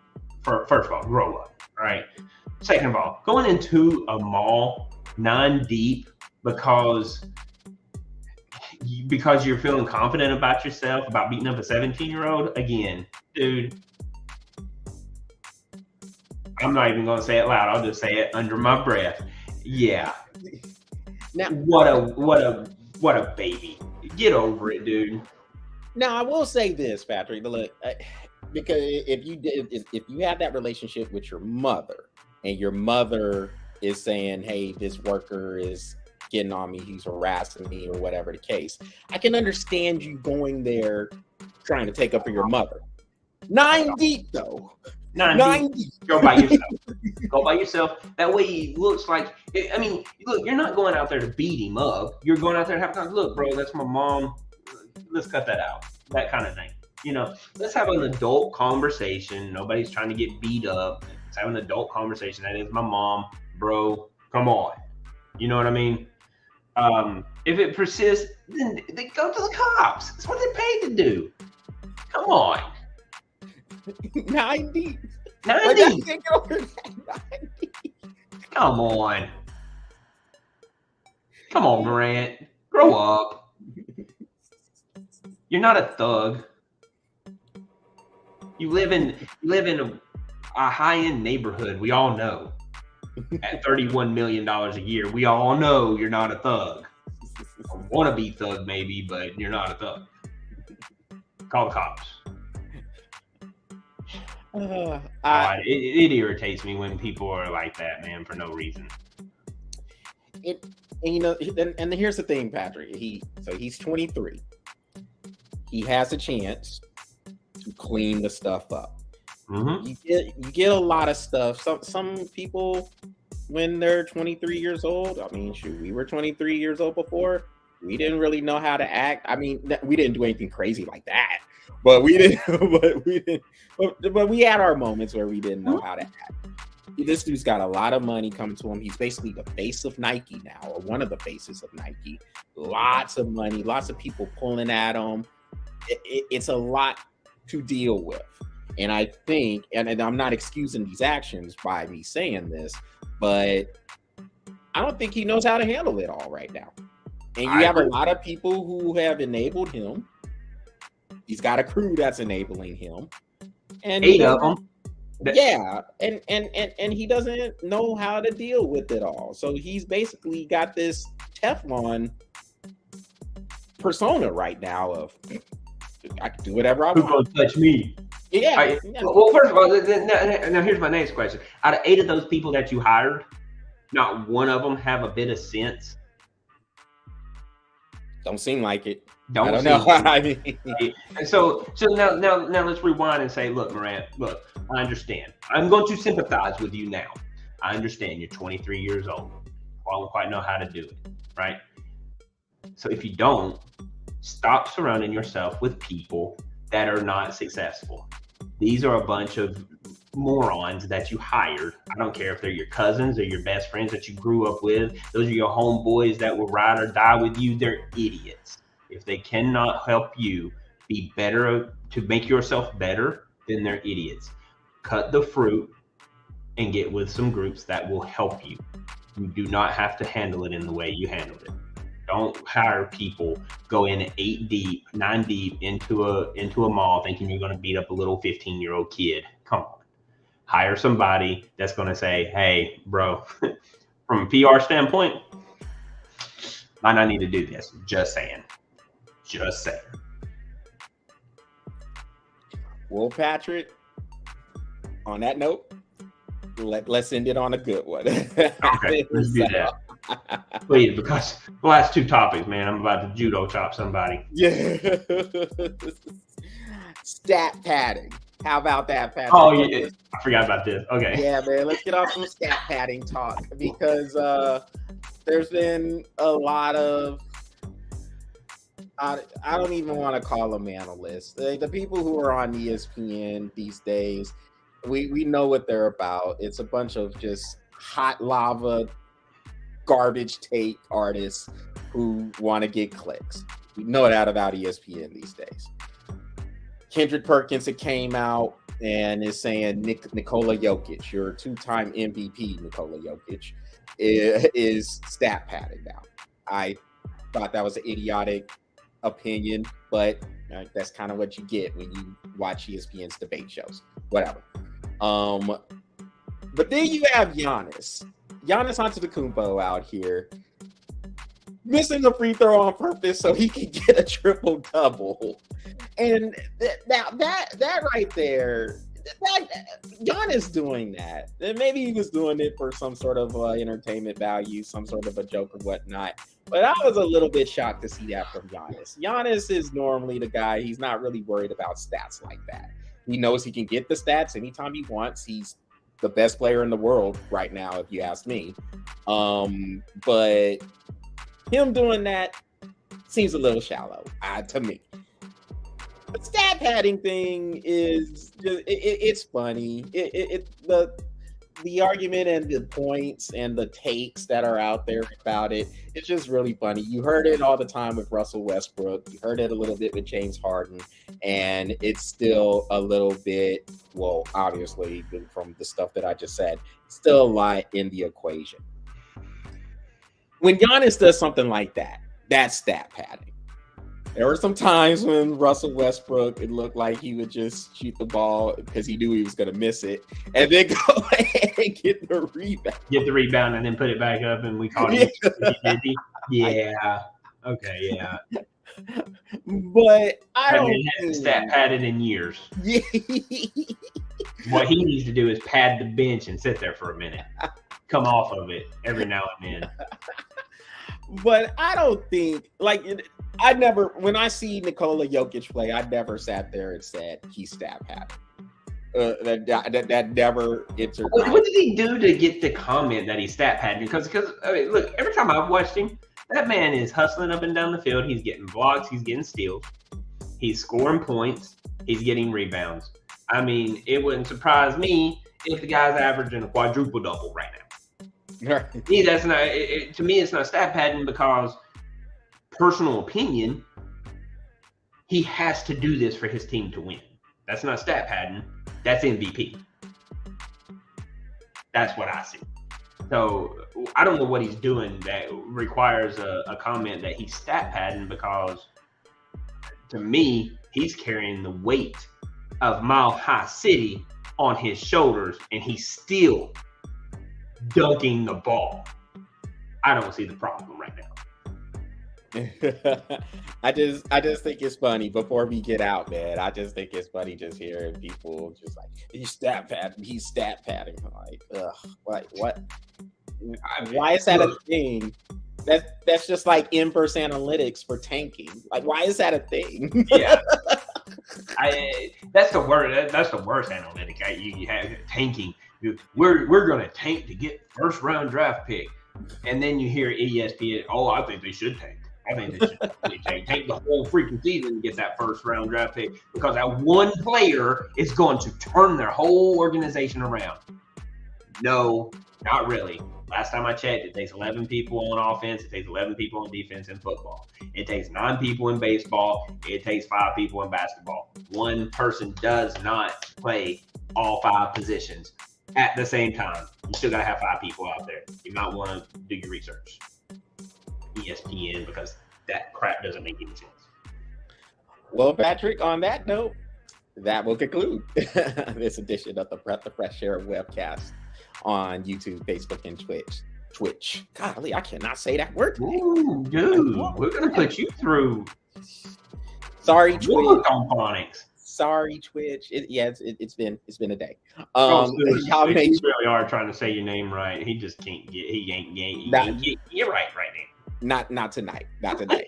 First of all, grow up. All right. Second of all, going into a mall 9 deep because you're feeling confident about yourself, about beating up a 17-year-old, again, dude, I'm not even going to say it loud. I'll just say it under my breath. Yeah. Now, what a baby. Get over it, dude. Now, I will say this, Patrick. Look, because if you have that relationship with your mother, and your mother is saying, "Hey, this worker is getting on me, he's harassing me," or whatever the case, I can understand you going there trying to take up for your mother. 9 deep, though. 9 deep. Go by yourself. Go by yourself. That way he looks like, I mean, look, you're not going out there to beat him up. You're going out there to have fun. Look, bro, that's my mom. Let's cut that out. That kind of thing. Let's have an adult conversation. Nobody's trying to get beat up. Let's have an adult conversation. That is my mom. Bro, come on. You know what I mean? If it persists, then they go to the cops. That's what they're paid to do. Come on. 9 deep. 9 deep. Come on. Come on, Morant. Grow up. You're not a thug. You live in a high-end neighborhood. We all know. At $31 million a year, we all know you're not a thug. A wannabe thug, maybe, but you're not a thug. Call the cops. It irritates me when people are like that, man, for no reason. And here's the thing, Patrick. He's 23. He has a chance to clean the stuff up. Mm-hmm. You get a lot of stuff. Some people, when they're 23 years old, I mean, shoot, we were 23 years old before. We didn't really know how to act. I mean, we didn't do anything crazy like that, but we didn't. But we had our moments where we didn't know how to act. This dude's got a lot of money coming to him. He's basically the face of Nike now, or one of the faces of Nike. Lots of money, lots of people pulling at him. It's a lot to deal with. And I think, and I'm not excusing these actions by me saying this, but I don't think he knows how to handle it all right now. And you have a lot of people who have enabled him. He's got a crew that's enabling him. And 8 of them. Yeah, and he doesn't know how to deal with it all. So he's basically got this Teflon persona right now of, I can do whatever I want. Who's going to touch me? Yeah. Well, first of all, now here's my next question. Out of 8 of those people that you hired, not one of them have a bit of sense? Don't seem like it. I don't know. I mean, and so now let's rewind and say, look, Morant, look, I understand. I'm going to sympathize with you now. I understand you're 23 years old. I don't quite know how to do it, right? So if you don't, stop surrounding yourself with people that are not successful. These are a bunch of morons that you hired. I don't care if they're your cousins or your best friends that you grew up with. Those are your homeboys that will ride or die with you. They're idiots. If they cannot help you be better, to make yourself better, then they're idiots. Cut the fruit and get with some groups that will help you. You do not have to handle it in the way you handled it. Don't hire people, go in 8 deep, 9 deep into a mall thinking you're going to beat up a little 15-year-old kid. Come on. Hire somebody that's going to say, hey, bro, from a PR standpoint, might not need to do this. Just saying. Just saying. Well, Patrick, on that note, let's end it on a good one. Okay, let's do that. Please, because the last 2 topics, man, I'm about to judo chop somebody. Yeah. Stat padding. How about that, Patrick? Oh, yeah. I forgot about this. Okay. Yeah, man. Let's get off some stat padding talk because there's been a lot of I don't even want to call them analysts. The people who are on ESPN these days, we know what they're about. It's a bunch of just hot lava, garbage take artists who want to get clicks. We know that about ESPN these days. Kendrick Perkins, it came out and is saying Nikola Jokic, your two-time MVP, Nikola Jokic, is stat padded now. I thought that was an idiotic opinion, but that's kind of what you get when you watch ESPN's debate shows. Whatever. But then you have Giannis Antetokounmpo out here missing the free throw on purpose so he can get a triple double. And that right there, Giannis doing that. And maybe he was doing it for some sort of entertainment value, some sort of a joke or whatnot. But I was a little bit shocked to see that from Giannis. Giannis is normally the guy, he's not really worried about stats like that. He knows he can get the stats anytime he wants. He's the best player in the world right now, if you ask me. But him doing that seems a little shallow to me. The stat padding thing is just, it's funny. The argument and the points and the takes that are out there about it, it's just really funny. You heard it all the time with Russell Westbrook. You heard it a little bit with James Harden, and it's still a little bit, well, obviously from the stuff that I just said, still a lot in the equation. When Giannis does something like that, that's stat padding. There were some times when Russell Westbrook, it looked like he would just shoot the ball because he knew he was going to miss it, and then go ahead and get the rebound. Get the rebound and then put it back up, and we caught him. Yeah. Okay, yeah. But I don't think stat padded in years. Yeah. What he needs to do is pad the bench and sit there for a minute. Come off of it every now and then. But I don't think, when I see Nikola Jokic play, I never sat there and said he's stat padding. That never entered. What did he do to get the comment that he's stat padding? Because I mean, look, every time I've watched him, that man is hustling up and down the field. He's getting blocks. He's getting steals. He's scoring points. He's getting rebounds. I mean, it wouldn't surprise me if the guy's averaging a quadruple double right now. That's not. To me, it's not stat padding because, personal opinion, he has to do this for his team to win. That's not stat padding. That's MVP. That's what I see. So I don't know what he's doing that requires a comment that he's stat padding, because to me, he's carrying the weight of Mile High City on his shoulders, and he's still dunking the ball. I don't see the problem right now. I just think it's funny. Before we get out, man, I just think it's funny just hearing people just like, he's stat padding. I'm like, ugh, what? Why is that a thing? That's just like inverse analytics for tanking. Like, why is that a thing? Yeah. That's the worst analytic. You have tanking. We're gonna tank to get first round draft pick, and then you hear ESPN. Oh, I think they should tank. I think they should tank the whole freaking season to get that first round draft pick, because that one player is going to turn their whole organization around. No, not really. Last time I checked, it takes 11 people on offense. It takes 11 people on defense in football. It takes 9 people in baseball. It takes 5 people in basketball. One person does not play all 5 positions at the same time. You still got to have 5 people out there. You might want to do your research. ESPN, because that crap doesn't make any sense. Well, Patrick, on that note, that will conclude this edition of the Breath of Fresh Air webcast on YouTube, Facebook, and Twitch. Golly, I cannot say that word today. Ooh, dude, we're going to put you through. Sorry, Twitch. Sorry, Twitch. It's been a day. Y'all really are trying to say your name right. He just can't get. He ain't. You're right now. Not tonight. Not tonight.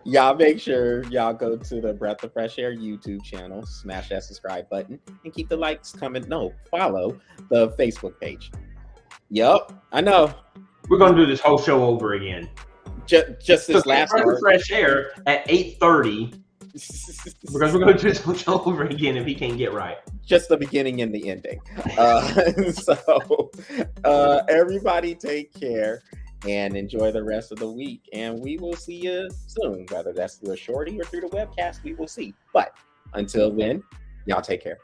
Y'all make sure y'all go to the Breath of Fresh Air YouTube channel, smash that subscribe button, and keep the likes coming. No, follow the Facebook page. Yup, I know. We're gonna do this whole show over again. Just this last Breath of part. Fresh Air at 8:30 because we're gonna do this whole show over again if he can't get right. Just the beginning and the ending. Everybody take care and enjoy the rest of the week. And we will see you soon, whether that's through a shorty or through the webcast. We will see. But until then, y'all take care.